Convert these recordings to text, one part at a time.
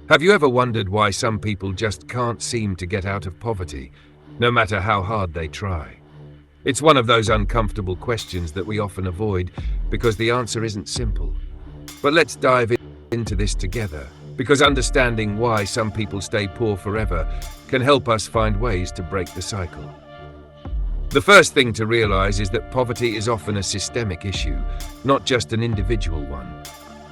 Have you ever wondered why some people just can't seem to get out of poverty, no matter how hard they try? It's one of those uncomfortable questions that we often avoid because the answer isn't simple. But let's dive into this together, because understanding why some people stay poor forever can help us find ways to break the cycle. The first thing to realize is that poverty is often a systemic issue, not just an individual one.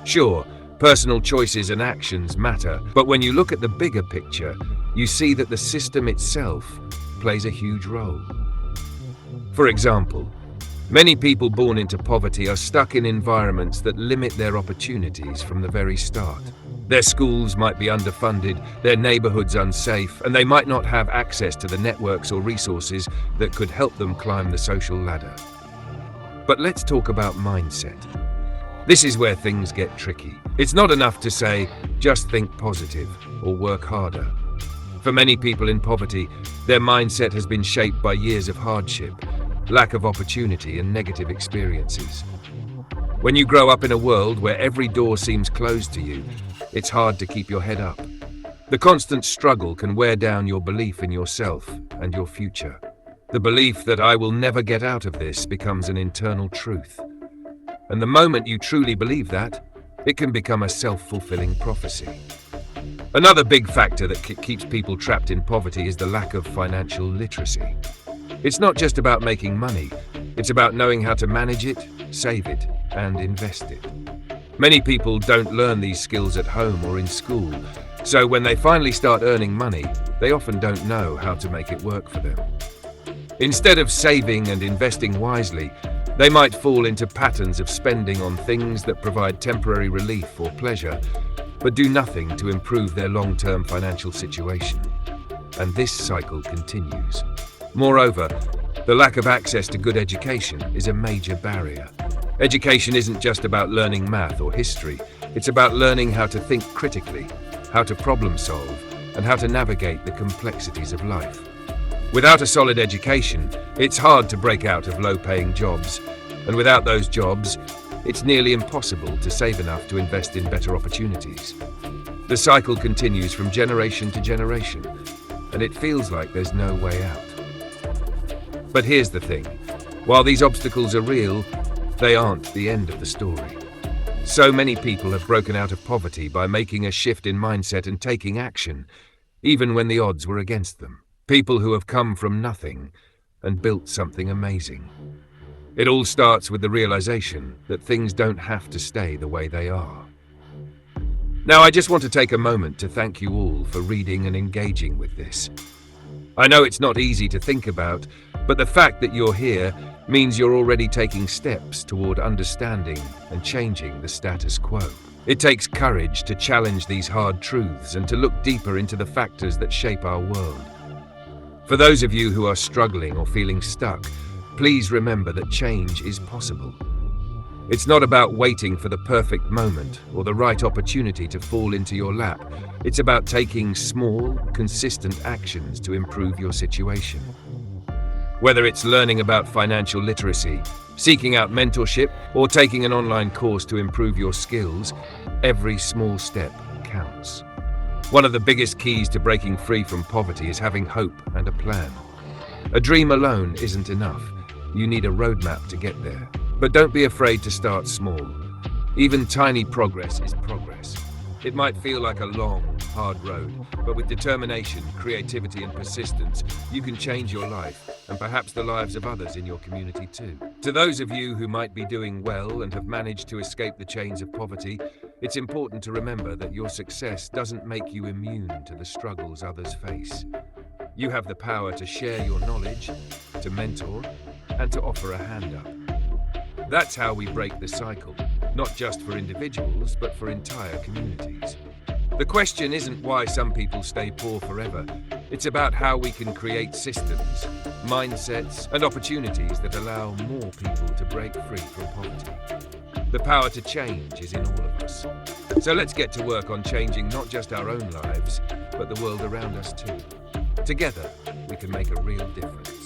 Sure, personal choices and actions matter, but when you look at the bigger picture, you see that the system itself plays a huge role. For example, many people born into poverty are stuck in environments that limit their opportunities from the very start. Their schools might be underfunded, their neighborhoods unsafe, and they might not have access to the networks or resources that could help them climb the social ladder. But let's talk about mindset. This is where things get tricky. It's not enough to say, just think positive or work harder. For many people in poverty, their mindset has been shaped by years of hardship, lack of opportunity, and negative experiences. When you grow up in a world where every door seems closed to you, it's hard to keep your head up. The constant struggle can wear down your belief in yourself and your future. The belief that I will never get out of this becomes an internal truth. And the moment you truly believe that, it can become a self-fulfilling prophecy. Another big factor that keeps people trapped in poverty is the lack of financial literacy. It's not just about making money, it's about knowing how to manage it, save it, and invest it. Many people don't learn these skills at home or in school, so when they finally start earning money, they often don't know how to make it work for them. Instead of saving and investing wisely, they might fall into patterns of spending on things that provide temporary relief or pleasure, but do nothing to improve their long-term financial situation. And this cycle continues. Moreover, the lack of access to good education is a major barrier. Education isn't just about learning math or history, it's about learning how to think critically, how to problem solve, and how to navigate the complexities of life. Without a solid education, it's hard to break out of low-paying jobs, and without those jobs, it's nearly impossible to save enough to invest in better opportunities. The cycle continues from generation to generation, and it feels like there's no way out. But here's the thing, while these obstacles are real, they aren't the end of the story. So many people have broken out of poverty by making a shift in mindset and taking action, even when the odds were against them. People who have come from nothing and built something amazing. It all starts with the realization that things don't have to stay the way they are. Now, I just want to take a moment to thank you all for reading and engaging with this. I know it's not easy to think about, but the fact that you're here means you're already taking steps toward understanding and changing the status quo. It takes courage to challenge these hard truths and to look deeper into the factors that shape our world. For those of you who are struggling or feeling stuck, please remember that change is possible. It's not about waiting for the perfect moment or the right opportunity to fall into your lap. It's about taking small, consistent actions to improve your situation. Whether it's learning about financial literacy, seeking out mentorship, or taking an online course to improve your skills, every small step counts. One of the biggest keys to breaking free from poverty is having hope and a plan. A dream alone isn't enough. You need a roadmap to get there. But don't be afraid to start small. Even tiny progress is progress. It might feel like a long, hard road, but with determination, creativity, and persistence, you can change your life, and perhaps the lives of others in your community too. To those of you who might be doing well and have managed to escape the chains of poverty, it's important to remember that your success doesn't make you immune to the struggles others face. You have the power to share your knowledge, to mentor, and to offer a hand up. That's how we break the cycle, not just for individuals, but for entire communities. The question isn't why some people stay poor forever. It's about how we can create systems, mindsets, and opportunities that allow more people to break free from poverty. The power to change is in all of us. So let's get to work on changing not just our own lives, but the world around us too. Together, we can make a real difference.